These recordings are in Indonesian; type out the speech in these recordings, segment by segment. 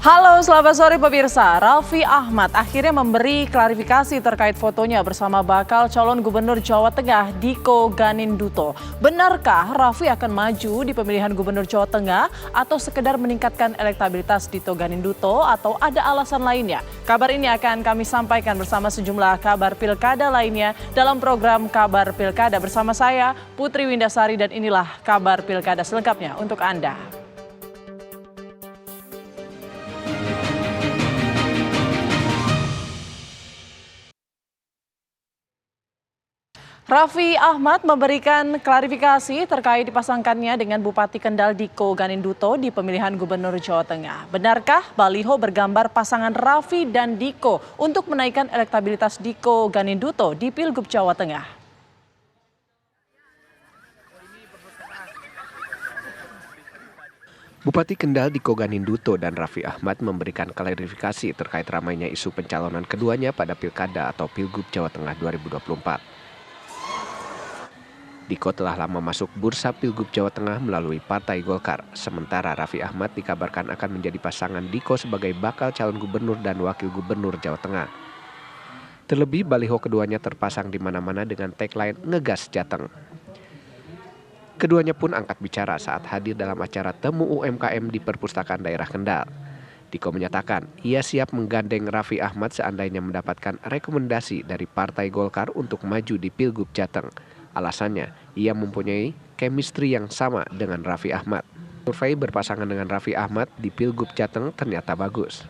Halo, selamat sore pemirsa. Raffi Ahmad akhirnya memberi klarifikasi terkait fotonya bersama bakal calon gubernur Jawa Tengah Diko Ganinduto. Benarkah Raffi akan maju di pemilihan gubernur Jawa Tengah atau sekedar meningkatkan elektabilitas Diko Ganinduto atau ada alasan lainnya? Kabar ini akan kami sampaikan bersama sejumlah kabar pilkada lainnya dalam program Kabar Pilkada bersama saya Putri Windasari, dan inilah kabar pilkada selengkapnya untuk Anda. Raffi Ahmad memberikan klarifikasi terkait dipasangkannya dengan Bupati Kendal Diko Ganinduto di pemilihan Gubernur Jawa Tengah. Benarkah baliho bergambar pasangan Raffi dan Diko untuk menaikkan elektabilitas Diko Ganinduto di Pilgub Jawa Tengah? Bupati Kendal Diko Ganinduto dan Raffi Ahmad memberikan klarifikasi terkait ramainya isu pencalonan keduanya pada Pilkada atau Pilgub Jawa Tengah 2024. Diko telah lama masuk bursa Pilgub Jawa Tengah melalui Partai Golkar, sementara Raffi Ahmad dikabarkan akan menjadi pasangan Diko sebagai bakal calon gubernur dan wakil gubernur Jawa Tengah. Terlebih baliho keduanya terpasang di mana-mana dengan tagline "Ngegas Jateng". Keduanya pun angkat bicara saat hadir dalam acara Temu UMKM di Perpustakaan Daerah Kendal. Diko menyatakan ia siap menggandeng Raffi Ahmad seandainya mendapatkan rekomendasi dari Partai Golkar untuk maju di Pilgub Jateng. Alasannya, ia mempunyai chemistry yang sama dengan Raffi Ahmad. Survei berpasangan dengan Raffi Ahmad di Pilgub Jateng ternyata bagus.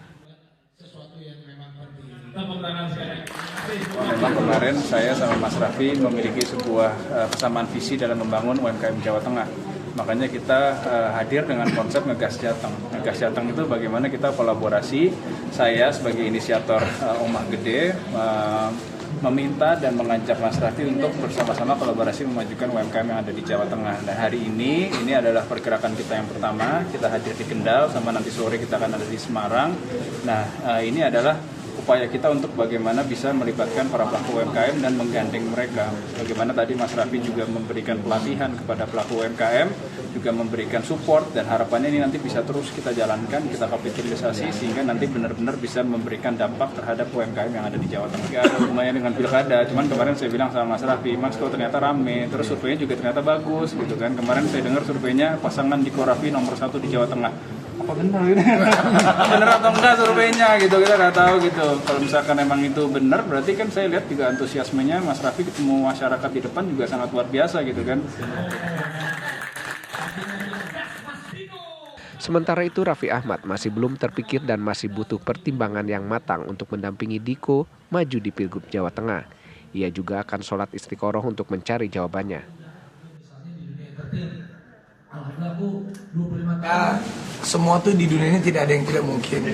Memang kemarin saya sama Mas Raffi memiliki sebuah persamaan visi dalam membangun UMKM Jawa Tengah. Makanya kita hadir dengan konsep Ngegas Jateng. Ngegas Jateng itu bagaimana kita kolaborasi, saya sebagai inisiator Omah Gede meminta dan mengajak Mas Raffi untuk bersama-sama kolaborasi memajukan UMKM yang ada di Jawa Tengah. Dan hari ini adalah pergerakan kita yang pertama, kita hadir di Kendal, sama nanti sore kita akan ada di Semarang. Nah, ini adalah upaya kita untuk bagaimana bisa melibatkan para pelaku UMKM dan menggandeng mereka. Bagaimana tadi Mas Raffi juga memberikan pelatihan kepada pelaku UMKM, juga memberikan support, dan harapannya ini nanti bisa terus kita jalankan, kita kapitalisasi sehingga nanti benar-benar bisa memberikan dampak terhadap UMKM yang ada di Jawa Tengah. Gak ada hubungannya dengan pilkada, cuman kemarin saya bilang sama Mas Raffi, Mas kok ternyata rame, terus surveinya juga ternyata bagus gitu kan. Kemarin saya dengar surveinya pasangan Diko Raffi nomor 1 di Jawa Tengah. Apa benar gitu? Benar atau enggak surveinya gitu, kita nggak tahu gitu. Kalau misalkan emang itu benar, berarti kan saya lihat juga antusiasmenya Mas Raffi ketemu masyarakat di depan juga sangat luar biasa gitu kan. Sementara itu Raffi Ahmad masih belum terpikir dan masih butuh pertimbangan yang matang untuk mendampingi Diko maju di Pilgub Jawa Tengah. Ia juga akan sholat istiqoroh untuk mencari jawabannya. Ya, semua tuh di dunia ini tidak ada yang tidak mungkin.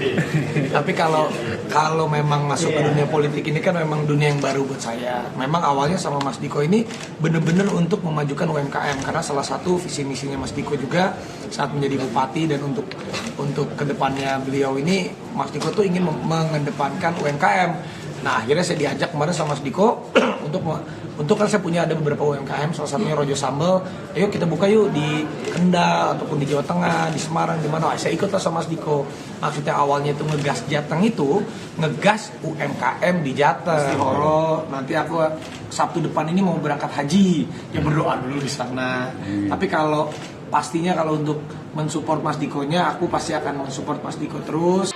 Tapi kalau memang masuk ke dunia politik ini kan memang dunia yang baru buat saya. Memang awalnya sama Mas Diko ini benar-benar untuk memajukan UMKM, karena salah satu visi misinya Mas Diko juga saat menjadi bupati dan untuk kedepannya beliau ini Mas Diko tuh ingin mengedepankan UMKM. Nah, akhirnya saya diajak kemarin sama Mas Diko untuk kan saya punya ada beberapa UMKM, salah satunya Rojo Sambal. Ayo kita buka yuk di Kendal ataupun di Jawa Tengah, di Semarang, di mana. Saya ikutlah sama Mas Diko. Maksudnya awalnya itu ngegas Jateng itu ngegas UMKM di Jateng. Oh, nanti aku Sabtu depan ini mau berangkat haji, ya berdoa dulu di sana. Tapi pastinya kalau untuk mensupport Mas Dikonya, aku pasti akan mensupport Mas Diko terus.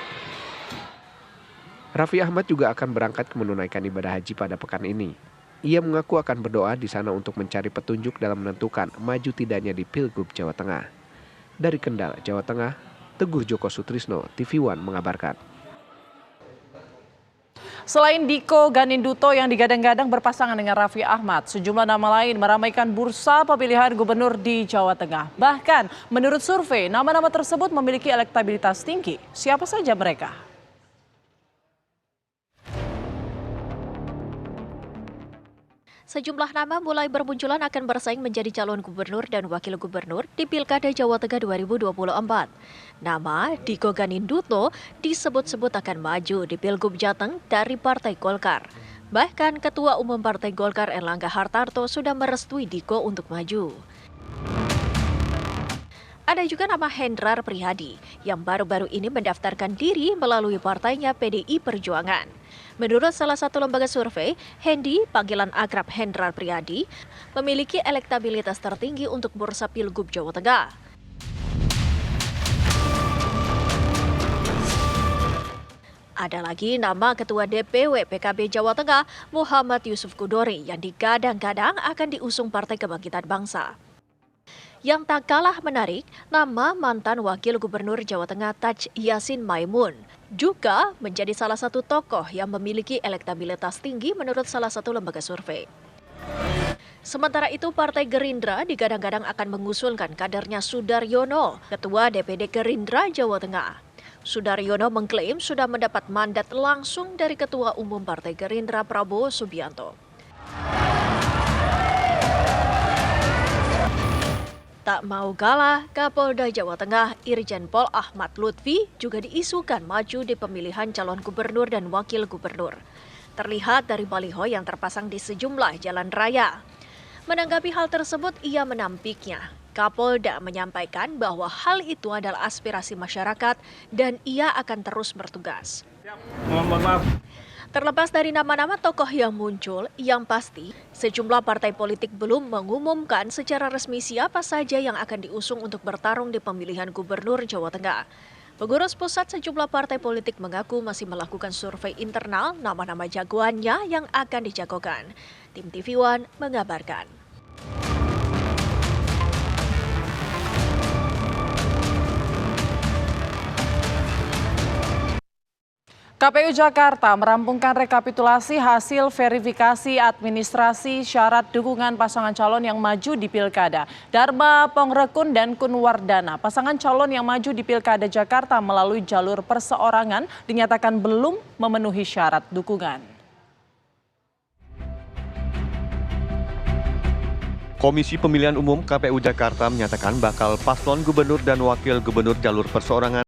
Raffi Ahmad juga akan berangkat menunaikan ibadah haji pada pekan ini. Ia mengaku akan berdoa di sana untuk mencari petunjuk dalam menentukan maju tidaknya di Pilgub Jawa Tengah. Dari Kendal, Jawa Tengah, Teguh Joko Sutrisno, TV One mengabarkan. Selain Diko Ganinduto yang digadang-gadang berpasangan dengan Raffi Ahmad, sejumlah nama lain meramaikan bursa pemilihan gubernur di Jawa Tengah. Bahkan menurut survei, nama-nama tersebut memiliki elektabilitas tinggi. Siapa saja mereka? Sejumlah nama mulai bermunculan akan bersaing menjadi calon gubernur dan wakil gubernur di Pilkada Jawa Tengah 2024. Nama Diko Ganinduto disebut-sebut akan maju di Pilgub Jateng dari Partai Golkar. Bahkan Ketua Umum Partai Golkar Erlangga Hartarto sudah merestui Diko untuk maju. Ada juga nama Hendrar Prihadi yang baru-baru ini mendaftarkan diri melalui partainya PDI Perjuangan. Menurut salah satu lembaga survei, Hendi, panggilan akrab Hendrar Prihadi, memiliki elektabilitas tertinggi untuk bursa Pilgub Jawa Tengah. Ada lagi nama Ketua DPW PKB Jawa Tengah, Muhammad Yusuf Kudori, yang digadang-gadang akan diusung Partai Kebangkitan Bangsa. Yang tak kalah menarik, nama mantan Wakil Gubernur Jawa Tengah Taj Yassin Maimun juga menjadi salah satu tokoh yang memiliki elektabilitas tinggi menurut salah satu lembaga survei. Sementara itu, Partai Gerindra digadang-gadang akan mengusulkan kadernya Sudaryono, Ketua DPD Gerindra Jawa Tengah. Sudaryono mengklaim sudah mendapat mandat langsung dari Ketua Umum Partai Gerindra Prabowo Subianto. Tak mau kalah, Kapolda Jawa Tengah Irjen Pol Ahmad Lutfi juga diisukan maju di pemilihan calon gubernur dan wakil gubernur. Terlihat dari baliho yang terpasang di sejumlah jalan raya. Menanggapi hal tersebut, ia menampiknya. Kapolda menyampaikan bahwa hal itu adalah aspirasi masyarakat dan ia akan terus bertugas. Maaf. Terlepas dari nama-nama tokoh yang muncul, yang pasti sejumlah partai politik belum mengumumkan secara resmi siapa saja yang akan diusung untuk bertarung di pemilihan gubernur Jawa Tengah. Pengurus pusat sejumlah partai politik mengaku masih melakukan survei internal nama-nama jagoannya yang akan dijagokan. Tim TV One mengabarkan. KPU Jakarta merampungkan rekapitulasi hasil verifikasi administrasi syarat dukungan pasangan calon yang maju di Pilkada. Dharma Pongrekun dan Kunwardana, pasangan calon yang maju di Pilkada Jakarta melalui jalur perseorangan, dinyatakan belum memenuhi syarat dukungan. Komisi Pemilihan Umum KPU Jakarta menyatakan bakal paslon gubernur dan wakil gubernur jalur perseorangan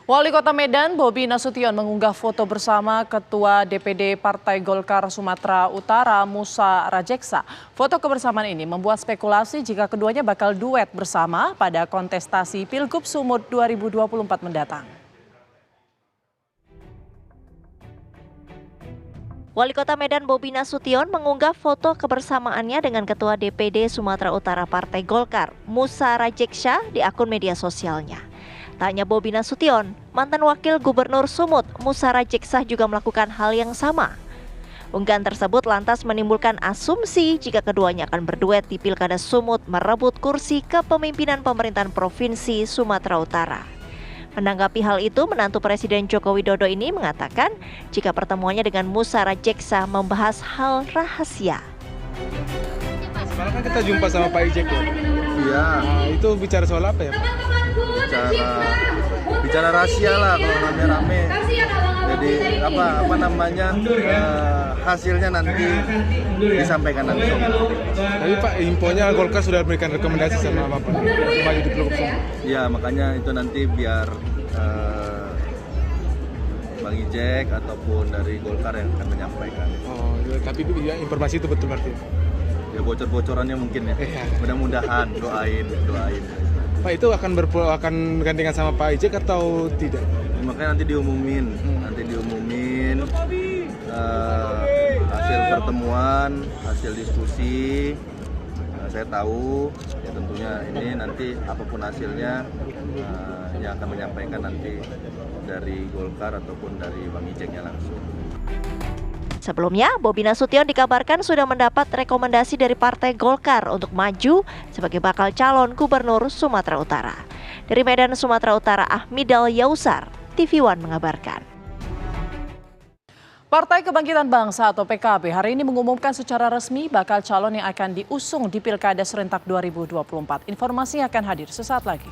Wali Kota Medan, Bobi Nasution mengunggah foto bersama Ketua DPD Partai Golkar Sumatera Utara, Musa Rajeksa. Foto kebersamaan ini membuat spekulasi jika keduanya bakal duet bersama pada kontestasi Pilgub Sumut 2024 mendatang. Wali Kota Medan Bobi Nasution mengunggah foto kebersamaannya dengan Ketua DPD Sumatera Utara Partai Golkar, Musa Rajeksa, di akun media sosialnya. Tanya Bobi Nasution, mantan Wakil Gubernur Sumut, Musa Rajeksa juga melakukan hal yang sama. Unggahan tersebut lantas menimbulkan asumsi jika keduanya akan berduet di Pilkada Sumut merebut kursi kepemimpinan pemerintahan Provinsi Sumatera Utara. Menanggapi hal itu, menantu Presiden Joko Widodo ini mengatakan jika pertemuannya dengan Musa Rajeksa membahas hal rahasia. Semalam kan kita jumpa sama Pak Ijek ya? Iya. Nah, itu bicara soal apa ya Pak? Bicara rahasia lah kalau rame-rame. Jadi hasilnya nanti disampaikan langsung. Tapi Pak, infonya Golkar sudah memberikan rekomendasi sama Bapak maju di Pilgub Sumut. Ya makanya itu nanti biar Bang Ijek ataupun dari Golkar yang akan menyampaikan. Oh, ya, tapi ya, informasi itu betul berarti. Ya bocor-bocorannya mungkin ya. Mudah-mudahan doain. Pak, itu akan gantikan sama Pak Ijek atau tidak? Makanya nanti diumumin, hasil pertemuan, hasil diskusi. Saya tahu ya tentunya ini nanti apapun hasilnya yang akan menyampaikan nanti dari Golkar ataupun dari Bang Ijeknya langsung. Sebelumnya, Bobi Nasution dikabarkan sudah mendapat rekomendasi dari Partai Golkar untuk maju sebagai bakal calon gubernur Sumatera Utara. Dari Medan, Sumatera Utara, Ahmidal Yausar, TV One mengabarkan. Partai Kebangkitan Bangsa atau PKB hari ini mengumumkan secara resmi bakal calon yang akan diusung di Pilkada serentak 2024. Informasi akan hadir sesaat lagi.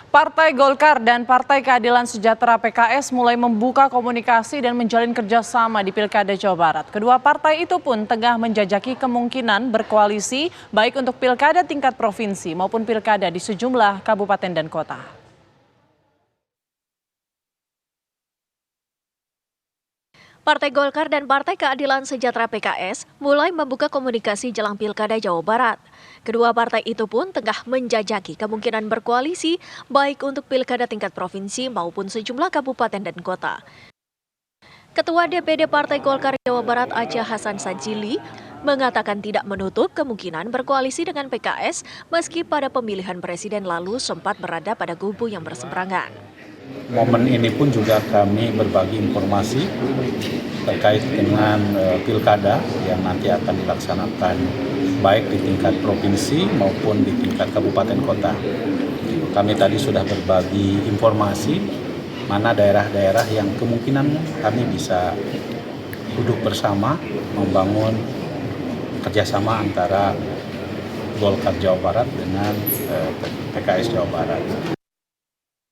Partai Golkar dan Partai Keadilan Sejahtera PKS mulai membuka komunikasi dan menjalin kerjasama di Pilkada Jawa Barat. Kedua partai itu pun tengah menjajaki kemungkinan berkoalisi baik untuk pilkada tingkat provinsi maupun pilkada di sejumlah kabupaten dan kota. Partai Golkar dan Partai Keadilan Sejahtera PKS mulai membuka komunikasi jelang Pilkada Jawa Barat. Kedua partai itu pun tengah menjajaki kemungkinan berkoalisi baik untuk pilkada tingkat provinsi maupun sejumlah kabupaten dan kota. Ketua DPD Partai Golkar Jawa Barat Aceh Hasan Sajili mengatakan tidak menutup kemungkinan berkoalisi dengan PKS meski pada pemilihan presiden lalu sempat berada pada kubu yang berseberangan. Momen ini pun juga kami berbagi informasi terkait dengan pilkada yang nanti akan dilaksanakan baik di tingkat provinsi maupun di tingkat kabupaten kota. Kami tadi sudah berbagi informasi mana daerah-daerah yang kemungkinan kami bisa duduk bersama membangun kerjasama antara Golkar Jawa Barat dengan PKS Jawa Barat.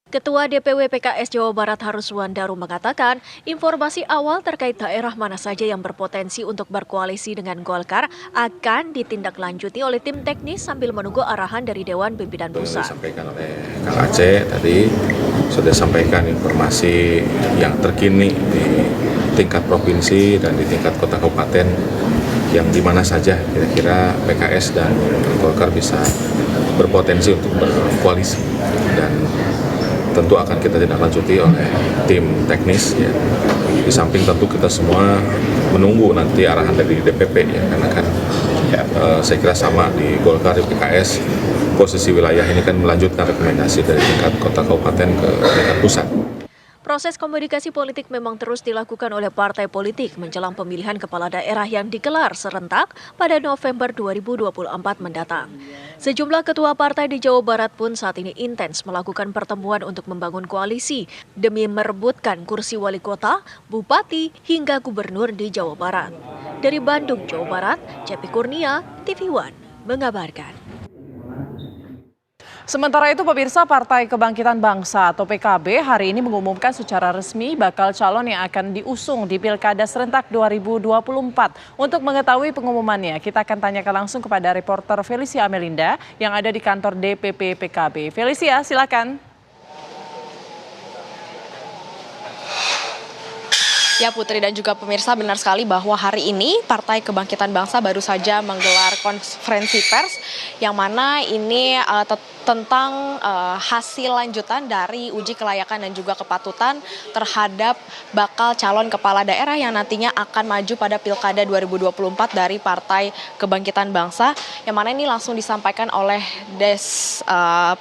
Ketua DPW PKS Jawa Barat Haruswan Daru mengatakan informasi awal terkait daerah mana saja yang berpotensi untuk berkoalisi dengan Golkar akan ditindaklanjuti oleh tim teknis sambil menunggu arahan dari Dewan Pimpinan Pusat. Disampaikan oleh Kang Aceh tadi sudah sampaikan informasi yang terkini di tingkat provinsi dan di tingkat kota kabupaten yang di mana saja kira-kira PKS dan Golkar bisa berpotensi untuk berkoalisi dan tentu akan kita tindak lanjuti oleh tim teknis ya. Di samping tentu kita semua menunggu nanti arahan dari DPP ya, karena kan saya kira sama di Golkar di PKS posisi wilayah ini kan melanjutkan rekomendasi dari tingkat kota kabupaten ke tingkat pusat. Proses komunikasi politik memang terus dilakukan oleh partai politik menjelang pemilihan kepala daerah yang digelar serentak pada November 2024 mendatang. Sejumlah ketua partai di Jawa Barat pun saat ini intens melakukan pertemuan untuk membangun koalisi demi merebutkan kursi wali kota, bupati, hingga gubernur di Jawa Barat. Dari Bandung, Jawa Barat, Cepi Kurnia, TV One mengabarkan. Sementara itu pemirsa, Partai Kebangkitan Bangsa atau PKB hari ini mengumumkan secara resmi bakal calon yang akan diusung di Pilkada serentak 2024. Untuk mengetahui pengumumannya, kita akan tanyakan langsung kepada reporter Felicia Amelinda yang ada di kantor DPP PKB. Felicia, silakan. Ya Putri dan juga pemirsa, benar sekali bahwa hari ini Partai Kebangkitan Bangsa baru saja menggelar konferensi pers yang mana ini tentang hasil lanjutan dari uji kelayakan dan juga kepatutan terhadap bakal calon kepala daerah yang nantinya akan maju pada Pilkada 2024 dari Partai Kebangkitan Bangsa, yang mana ini langsung disampaikan oleh Des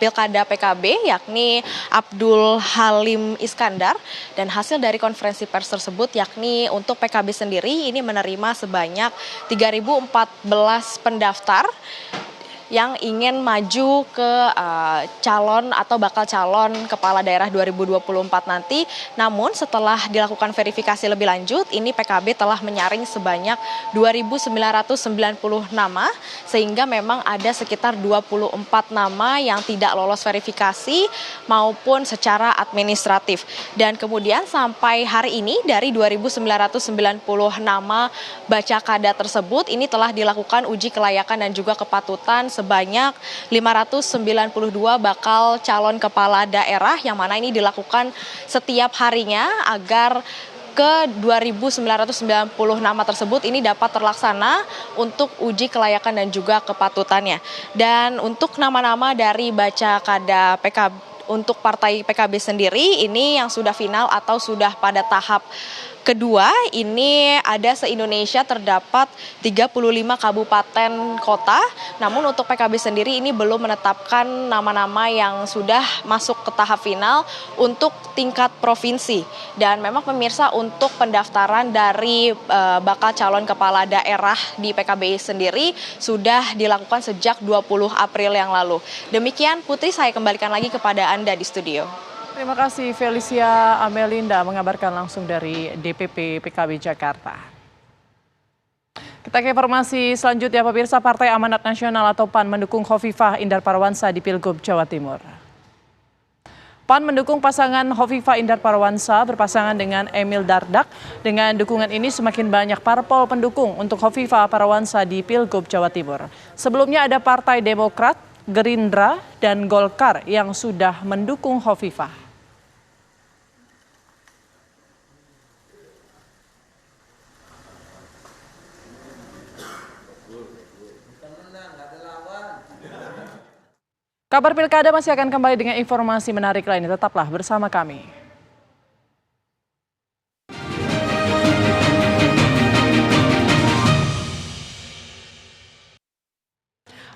Pilkada PKB yakni Abdul Halim Iskandar, dan hasil dari konferensi pers tersebut yakni untuk PKB sendiri ini menerima sebanyak 3.014 pendaftar yang ingin maju ke calon atau bakal calon kepala daerah 2024 nanti. Namun setelah dilakukan verifikasi lebih lanjut, ini PKB telah menyaring sebanyak 2.990 nama, sehingga memang ada sekitar 24 nama yang tidak lolos verifikasi maupun secara administratif. Dan kemudian sampai hari ini dari 2.990 nama bacakada tersebut, ini telah dilakukan uji kelayakan dan juga kepatutan sebanyak 592 bakal calon kepala daerah, yang mana ini dilakukan setiap harinya agar ke 2.990 nama tersebut ini dapat terlaksana untuk uji kelayakan dan juga kepatutannya. Dan untuk nama-nama dari bacakada PKB untuk partai PKB sendiri ini yang sudah final atau sudah pada tahap kedua, ini ada se-Indonesia terdapat 35 kabupaten kota. Namun untuk PKB sendiri ini belum menetapkan nama-nama yang sudah masuk ke tahap final untuk tingkat provinsi. Dan memang pemirsa, untuk pendaftaran dari bakal calon kepala daerah di PKB sendiri sudah dilakukan sejak 20 April yang lalu. Demikian Putri, saya kembalikan lagi kepada Anda di studio. Terima kasih Felicia Amelinda mengabarkan langsung dari DPP PKB Jakarta. Kita ke informasi selanjutnya, pemirsa. Partai Amanat Nasional atau PAN mendukung Khofifah Indar Parawansa di Pilgub Jawa Timur. PAN mendukung pasangan Khofifah Indar Parawansa berpasangan dengan Emil Dardak. Dengan dukungan ini semakin banyak parpol pendukung untuk Khofifah Parawansa di Pilgub Jawa Timur. Sebelumnya ada Partai Demokrat, Gerindra, dan Golkar yang sudah mendukung Khofifah. Kabar Pilkada masih akan kembali dengan informasi menarik lainnya. Tetaplah bersama kami.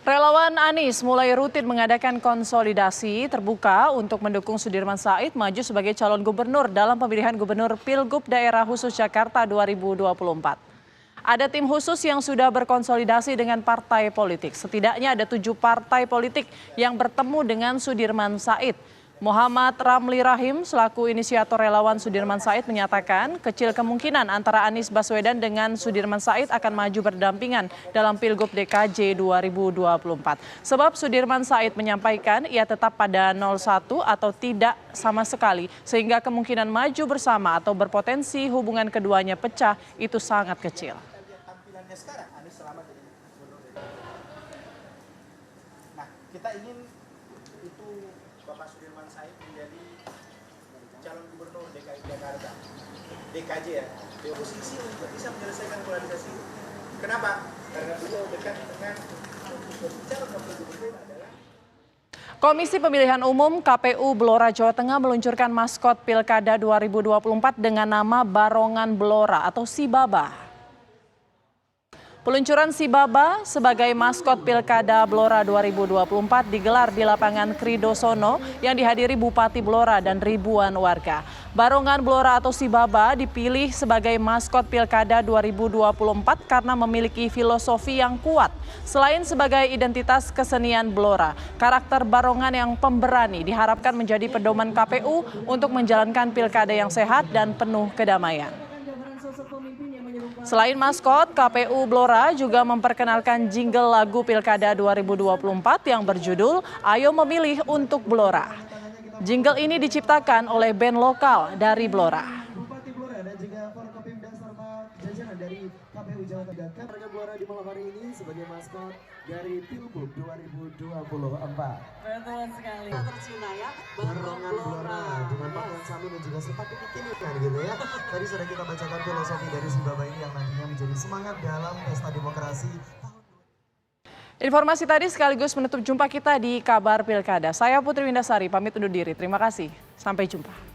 Relawan Anies mulai rutin mengadakan konsolidasi terbuka untuk mendukung Sudirman Said maju sebagai calon gubernur dalam pemilihan gubernur Pilgub Daerah Khusus Jakarta 2024. Ada tim khusus yang sudah berkonsolidasi dengan partai politik. Setidaknya ada 7 partai politik yang bertemu dengan Sudirman Said. Muhammad Ramli Rahim selaku inisiator relawan Sudirman Said menyatakan kecil kemungkinan antara Anies Baswedan dengan Sudirman Said akan maju berdampingan dalam Pilgub DKJ 2024. Sebab Sudirman Said menyampaikan ia tetap pada 01 atau tidak sama sekali, sehingga kemungkinan maju bersama atau berpotensi hubungan keduanya pecah itu sangat kecil. Sekarang Anies selamat jadi gubernur. Nah, kita ingin itu Bapak Sudirman Said menjadi calon gubernur DKI Jakarta, DKJ ya, di oposisi untuk bisa menyelesaikan polarisasi. Kenapa? Karena beliau dekat dengan calon wakil gubernur adalah Komisi Pemilihan Umum KPU Blora Jawa Tengah meluncurkan maskot Pilkada 2024 dengan nama Barongan Blora atau Si Baba. Peluncuran Si Baba sebagai maskot Pilkada Blora 2024 digelar di lapangan Kridosono yang dihadiri Bupati Blora dan ribuan warga. Barongan Blora atau Si Baba dipilih sebagai maskot Pilkada 2024 karena memiliki filosofi yang kuat. Selain sebagai identitas kesenian Blora, karakter barongan yang pemberani diharapkan menjadi pedoman KPU untuk menjalankan pilkada yang sehat dan penuh kedamaian. Selain maskot, KPU Blora juga memperkenalkan jingle lagu Pilkada 2024 yang berjudul Ayo Memilih untuk Blora. Jingle ini diciptakan oleh band lokal dari Blora. Bupati Blora dan juga Forkopimda serta jajaran dari KPU Jawa Tengah. Warga Blora di malam hari ini sebagai maskot dari Pilgub 2024. Betul sekali. Tercina ya, Barongan Blora dengan pakaian salu dan juga sepatu bikini kan gitu ya. Tadi sudah kita bacakan filosofi dari Si Baba ini yang nantinya menjadi semangat dalam pesta demokrasi. Informasi tadi sekaligus menutup jumpa kita di Kabar Pilkada. Saya Putri Windasari, pamit undur diri. Terima kasih. Sampai jumpa.